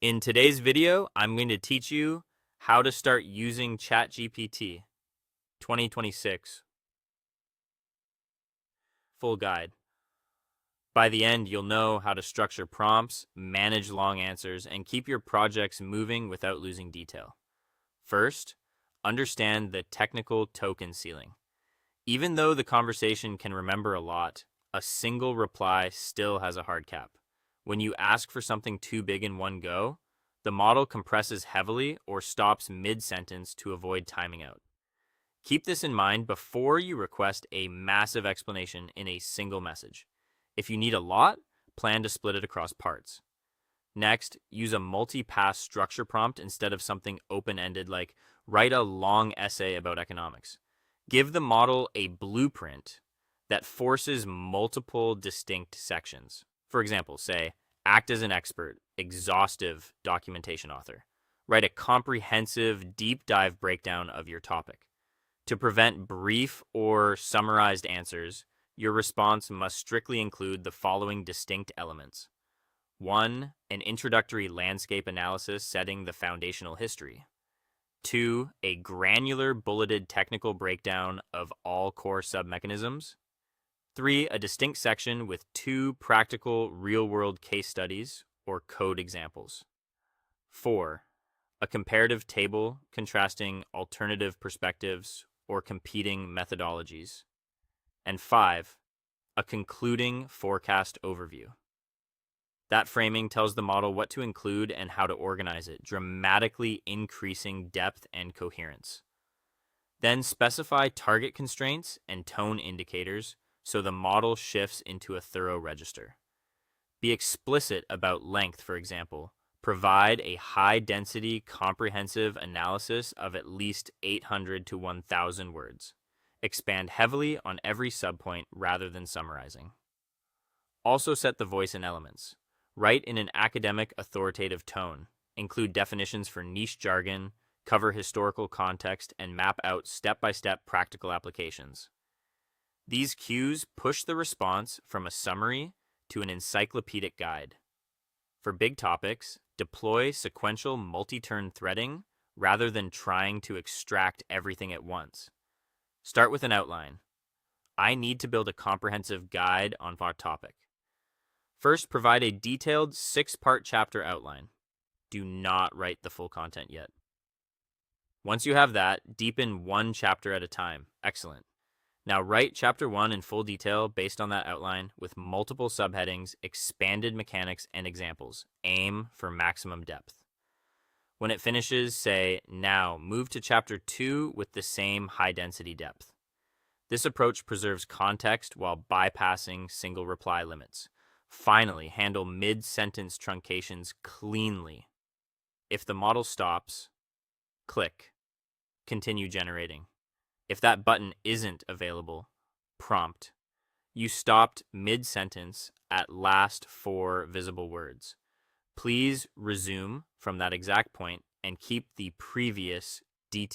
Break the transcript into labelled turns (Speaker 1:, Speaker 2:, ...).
Speaker 1: In today's video, I'm going to teach you how to start using ChatGPT 2026 full guide. By the end, you'll know how to structure prompts, manage long answers, and keep your projects moving without losing detail. First, understand the technical token ceiling. Even though the conversation can remember a lot, a single reply still has a hard cap. When you ask for something too big in one go, the model compresses heavily or stops mid-sentence to avoid timing out. Keep this in mind before you request a massive explanation in a single message. If you need a lot, plan to split it across parts. Next, use a multi-pass structure prompt instead of something open-ended like write a long essay about economics. Give the model a blueprint that forces multiple distinct sections. For example, say, act as an expert, exhaustive documentation author. Write a comprehensive, deep dive breakdown of your topic. To prevent brief or summarized answers, your response must strictly include the following distinct elements. 1. An introductory landscape analysis setting the foundational history. 2. A granular bulleted technical breakdown of all core submechanisms. 3. A distinct section with 2 practical real-world case studies or code examples. 4. A comparative table contrasting alternative perspectives or competing methodologies. And 5. A concluding forecast overview. That framing tells the model what to include and how to organize it, dramatically increasing depth and coherence. Then specify target constraints and tone indicators so the model shifts into a thorough register. Be explicit about length, for example. Provide a high-density, comprehensive analysis of at least 800 to 1,000 words. Expand heavily on every subpoint rather than summarizing. Also set the voice and elements. Write in an academic, authoritative tone. Include definitions for niche jargon, cover historical context, and map out step-by-step practical applications. These cues push the response from a summary to an encyclopedic guide. For big topics, deploy sequential multi-turn threading rather than trying to extract everything at once. Start with an outline. I need to build a comprehensive guide on our topic. First, provide a detailed 6-part chapter outline. Do not write the full content yet. Once you have that, deepen one chapter at a time. Excellent. Now write chapter 1 in full detail based on that outline with multiple subheadings, expanded mechanics, and examples. Aim for maximum depth. When it finishes, say, now move to chapter 2 with the same high-density depth. This approach preserves context while bypassing single reply limits. Finally, handle mid-sentence truncations cleanly. If the model stops, click Continue generating. If that button isn't available, prompt. You stopped mid-sentence at last 4 visible words. Please resume from that exact point and keep the previous detail.